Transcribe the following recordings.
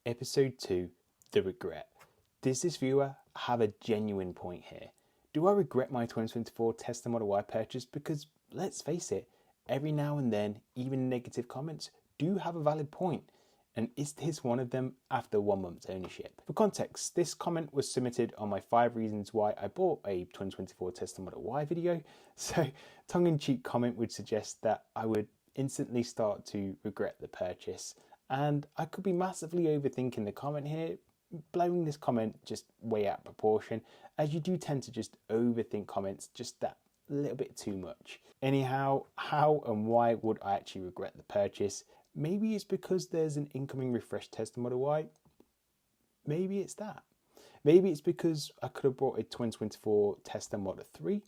Episode 2, The Regret. Does this viewer have a genuine point here? Do I regret my 2024 Tesla Model Y purchase? Because let's face it, every now and then, even negative comments do have a valid point. And is this one of them after 1 month's ownership? For context, this comment was submitted on my 5 reasons why I bought a 2024 Tesla Model Y video. So tongue-in-cheek comment would suggest that I would instantly start to regret the purchase. And I could be massively overthinking the comment here, blowing this comment just way out of proportion, as you do tend to just overthink comments just that little bit too much. Anyhow, how and why would I actually regret the purchase? Maybe it's because there's an incoming refreshed Tesla Model Y. Maybe it's that. Maybe it's because I could have bought a 2024 Tesla Model 3.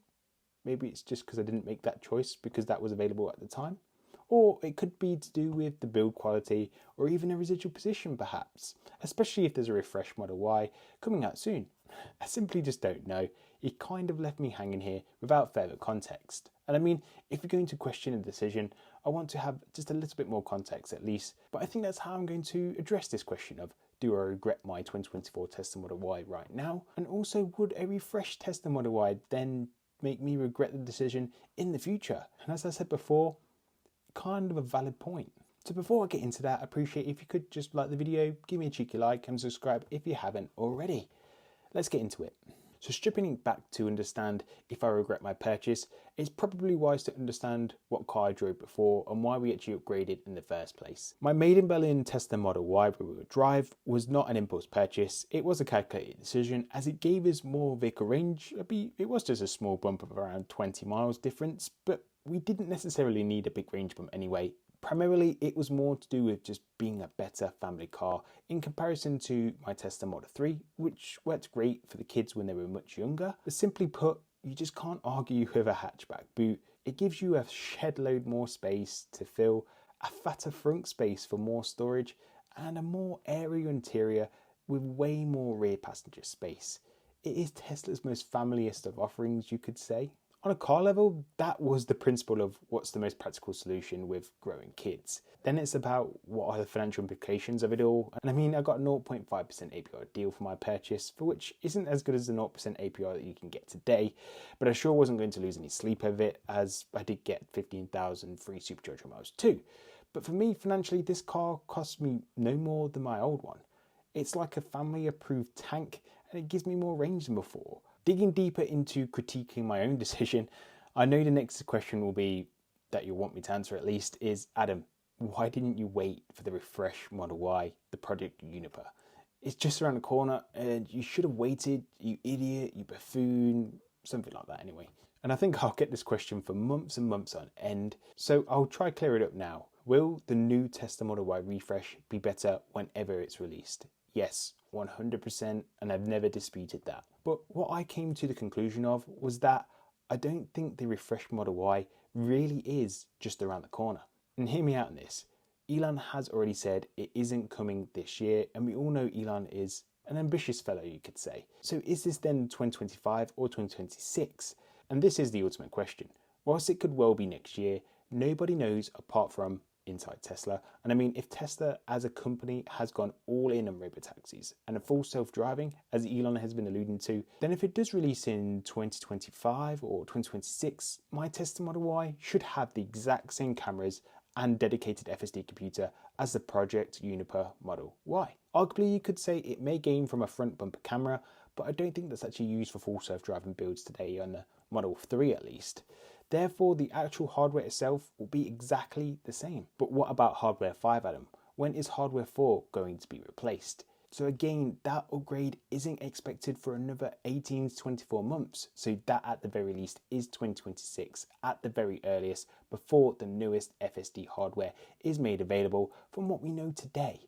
Maybe it's just because I didn't make that choice because that was available at the time. Or it could be to do with the build quality or even a residual position perhaps, especially if there's a refreshed Model Y coming out soon. I simply just don't know. It kind of left me hanging here without further context. And I mean, if you're going to question a decision, I want to have just a little bit more context at least. But I think that's how I'm going to address this question of, do I regret my 2024 Tesla Model Y right now? And also, would a refreshed Tesla Model Y then make me regret the decision in the future? And as I said before, kind of a valid point. So before I get into that, I appreciate if you could just like the video, give me a cheeky like and subscribe if you haven't already. Let's get into it. So stripping it back to understand if I regret my purchase, it's probably wise to understand what car I drove before and why we actually upgraded in the first place. My maiden Berlin Tesla Model Y rear-wheel drive was not an impulse purchase, it was a calculated decision as it gave us more vehicle range. It was just a small bump of around 20 miles difference, but we didn't necessarily need a big range bump anyway. Primarily, it was more to do with just being a better family car in comparison to my Tesla Model 3, which worked great for the kids when they were much younger. But simply put, you just can't argue with a hatchback boot. It gives you a shed load more space to fill, a fatter front space for more storage, and a more airy interior with way more rear passenger space. It is Tesla's most familiest of offerings, you could say. On a car level, that was the principle of what's the most practical solution with growing kids. Then it's about what are the financial implications of it all. And I mean, I got a 0.5% APR deal for my purchase, for which isn't as good as the 0% APR that you can get today. But I sure wasn't going to lose any sleep over it, as I did get 15,000 free supercharger miles too. But for me, financially, this car cost me no more than my old one. It's like a family-approved tank, and it gives me more range than before. Digging deeper into critiquing my own decision, I know the next question will be, that you'll want me to answer at least, is, Adam, why didn't you wait for the refresh Model Y, the Project Juniper? It's just around the corner and you should have waited, you idiot, you buffoon, something like that anyway. And I think I'll get this question for months and months on end, so I'll try clear it up now. Will the new Tesla Model Y refresh be better whenever it's released? Yes, 100%, and I've never disputed that. But what I came to the conclusion of was that I don't think the refreshed Model Y really is just around the corner. And hear me out on this. Elon has already said it isn't coming this year, and we all know Elon is an ambitious fellow, you could say. So is this then 2025 or 2026? And this is the ultimate question. Whilst it could well be next year, nobody knows apart from inside Tesla. And I mean, if Tesla as a company has gone all in on robotaxis and a full self-driving, as Elon has been alluding to, then if it does release in 2025 or 2026, my Tesla Model Y should have the exact same cameras and dedicated FSD computer as the Project Juniper Model Y. Arguably, you could say it may gain from a front bumper camera, but I don't think that's actually used for full self-driving builds today on the Model 3 at least. Therefore, the actual hardware itself will be exactly the same. But what about hardware 5, Adam? When is hardware 4 going to be replaced? So again, that upgrade isn't expected for another 18 to 24 months. So that at the very least is 2026 at the very earliest, before the newest FSD hardware is made available from what we know today.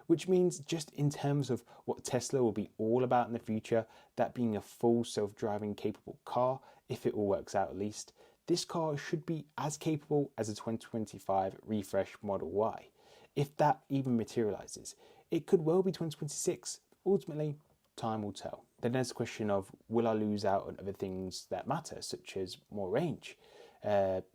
Which means, just in terms of what Tesla will be all about in the future, that being a full self-driving capable car, if it all works out at least, this car should be as capable as a 2025 refresh Model Y. If that even materializes, it could well be 2026. Ultimately, time will tell. Then there's the question of, will I lose out on other things that matter, such as more range,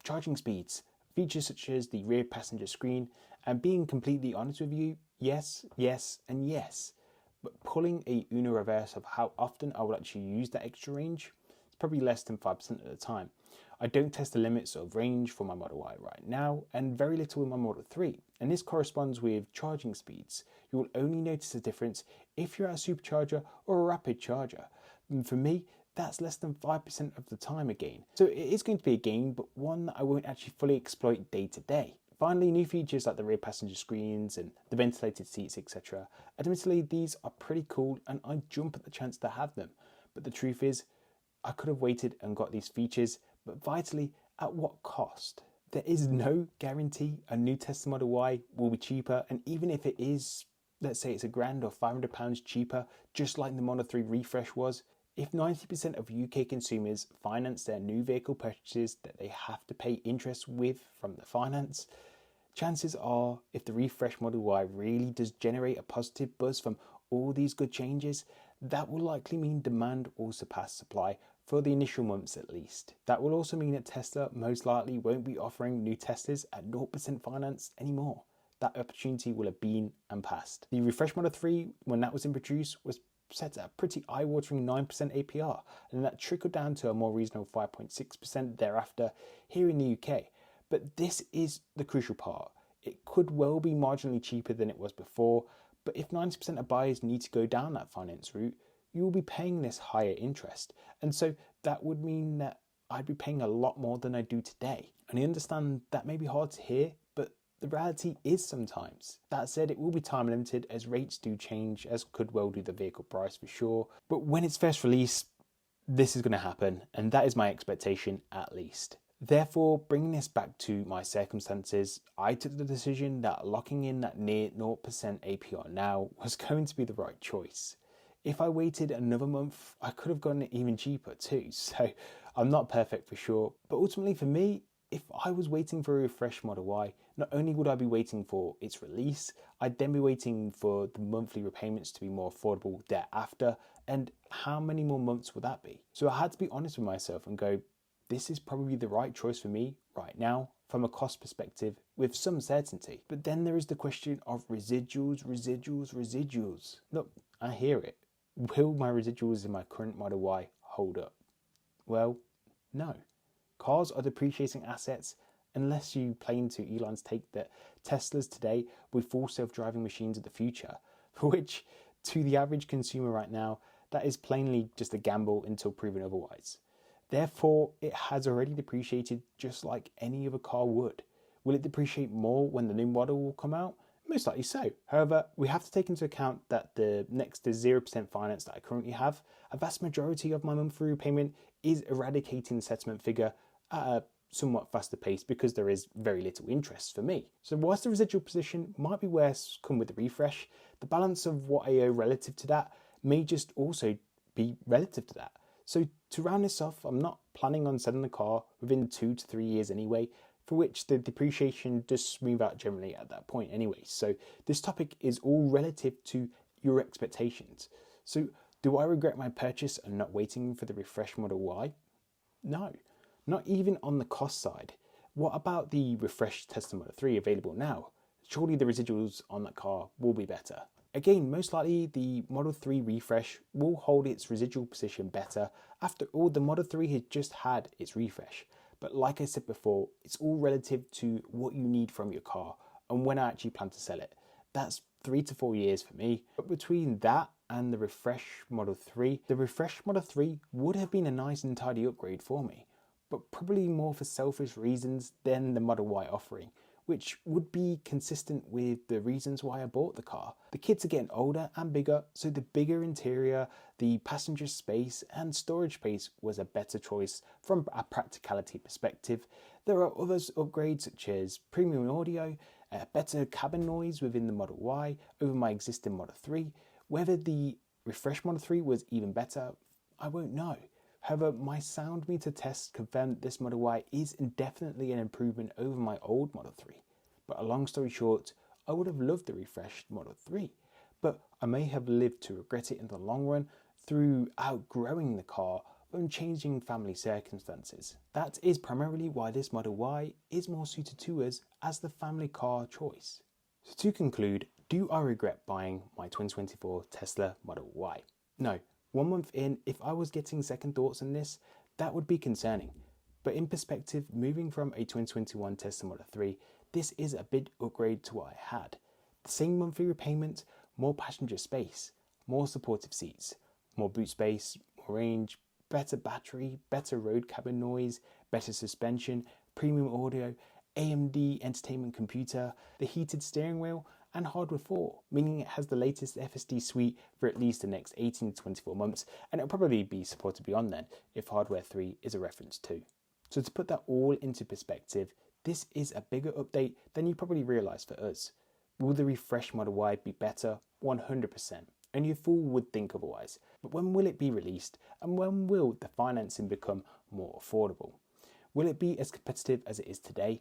charging speeds, features such as the rear passenger screen, and being completely honest with you, Yes, yes, and yes. But pulling a Uno reverse of how often I will actually use that extra range, it's probably less than 5% of the time. I don't test the limits of range for my Model Y right now, and very little in my Model 3. And this corresponds with charging speeds. You will only notice a difference if you're at a supercharger or a rapid charger. And for me, that's less than 5% of the time a gain. So it is going to be a gain, but one that I won't actually fully exploit day to day. Finally, new features like the rear passenger screens and the ventilated seats, etc. Admittedly, these are pretty cool and I jump at the chance to have them. But the truth is, I could have waited and got these features, but vitally, at what cost? There is no guarantee a new Tesla Model Y will be cheaper, and even if it is, let's say it's £1,000 or £500 cheaper, just like the Model 3 refresh was, if 90% of UK consumers finance their new vehicle purchases that they have to pay interest with from the finance, chances are, if the refresh Model Y really does generate a positive buzz from all these good changes, that will likely mean demand will surpass supply for the initial months at least. That will also mean that Tesla most likely won't be offering new Teslas at 0% finance anymore. That opportunity will have been and passed. The refresh Model 3, when that was introduced, was set at a pretty eye-watering 9% APR, and that trickled down to a more reasonable 5.6% thereafter here in the UK. But this is the crucial part. It could well be marginally cheaper than it was before, but if 90% of buyers need to go down that finance route, you will be paying this higher interest. And so that would mean that I'd be paying a lot more than I do today. And I understand that may be hard to hear, but the reality is sometimes. That said, it will be time limited as rates do change, as could well do the vehicle price for sure. But when it's first released, this is going to happen, and that is my expectation at least. Therefore, bringing this back to my circumstances, I took the decision that locking in that near 0% APR now was going to be the right choice. If I waited another month, I could have gotten it even cheaper too, so I'm not perfect for sure. But ultimately for me, if I was waiting for a refresh Model Y, not only would I be waiting for its release, I'd then be waiting for the monthly repayments to be more affordable thereafter, and how many more months would that be? So I had to be honest with myself and go, this is probably the right choice for me right now from a cost perspective with some certainty. But then there is the question of residuals. Look, I hear it. Will my residuals in my current Model Y hold up? Well, no. Cars are depreciating assets unless you play into Elon's take that Teslas today will be full self-driving machines of the future, for which, to the average consumer right now, that is plainly just a gamble until proven otherwise. Therefore, it has already depreciated just like any other car would. Will it depreciate more when the new model will come out? Most likely so. However, we have to take into account that the next to 0% finance that I currently have, a vast majority of my monthly repayment is eradicating the settlement figure at a somewhat faster pace because there is very little interest for me. So whilst the residual position might be worse come with the refresh, the balance of what I owe relative to that may just also be relative to that. So to round this off, I'm not planning on selling the car within 2 to 3 years anyway, for which the depreciation does smooth out generally at that point anyway. So this topic is all relative to your expectations. So do I regret my purchase and not waiting for the refresh Model Y? No, not even on the cost side. What about the refreshed Tesla Model 3 available now? Surely the residuals on that car will be better. Again, most likely the Model 3 refresh will hold its residual position better. After all, the Model 3 has just had its refresh. But like I said before, it's all relative to what you need from your car and when I actually plan to sell it. That's 3 to 4 years for me. But between that and the refresh Model 3, the refresh Model 3 would have been a nice and tidy upgrade for me, but probably more for selfish reasons than the Model Y offering, which would be consistent with the reasons why I bought the car. The kids are getting older and bigger, so the bigger interior, the passenger space and storage space was a better choice from a practicality perspective. There are other upgrades such as premium audio, better cabin noise within the Model Y over my existing Model 3. Whether the refresh Model 3 was even better, I won't know. However, my sound meter tests confirmed that this Model Y is definitely an improvement over my old Model 3. But a long story short, I would have loved the refreshed Model 3, but I may have lived to regret it in the long run through outgrowing the car and changing family circumstances. That is primarily why this Model Y is more suited to us as the family car choice. So to conclude, Do I regret buying my 2024 Tesla Model Y? No. 1 month in, if I was getting second thoughts on this, that would be concerning. But in perspective, moving from a 2021 Tesla Model 3, this is a big upgrade to what I had. The same monthly repayment, more passenger space, more supportive seats, more boot space, more range, better battery, better road cabin noise, better suspension, premium audio, AMD entertainment computer, the heated steering wheel, and hardware 4, meaning it has the latest FSD suite for at least the next 18 to 24 months, and it'll probably be supported beyond then if hardware 3 is a reference too. So to put that all into perspective, this is a bigger update than you probably realise for us. Will the refreshed Model Y be better? 100%. Only a fool would think otherwise. But when will it be released, and when will the financing become more affordable? Will it be as competitive as it is today?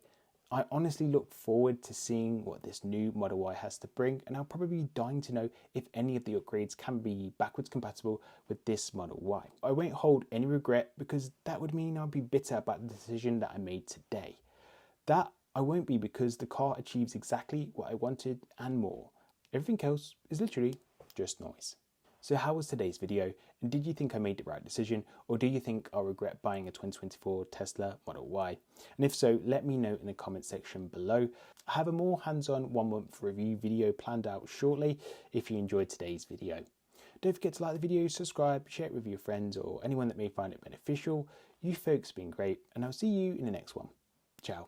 I honestly look forward to seeing what this new Model Y has to bring, and I'll probably be dying to know if any of the upgrades can be backwards compatible with this Model Y. I won't hold any regret because that would mean I'll be bitter about the decision that I made today. That I won't be because the car achieves exactly what I wanted and more. Everything else is literally just noise. So how was today's video, and did you think I made the right decision, or do you think I'll regret buying a 2024 Tesla Model Y? And if so, let me know in the comment section below. I have a more hands-on 1 month review video planned out shortly if you enjoyed today's video. Don't forget to like the video, subscribe, share it with your friends or anyone that may find it beneficial. You folks have been great, and I'll see you in the next one. Ciao.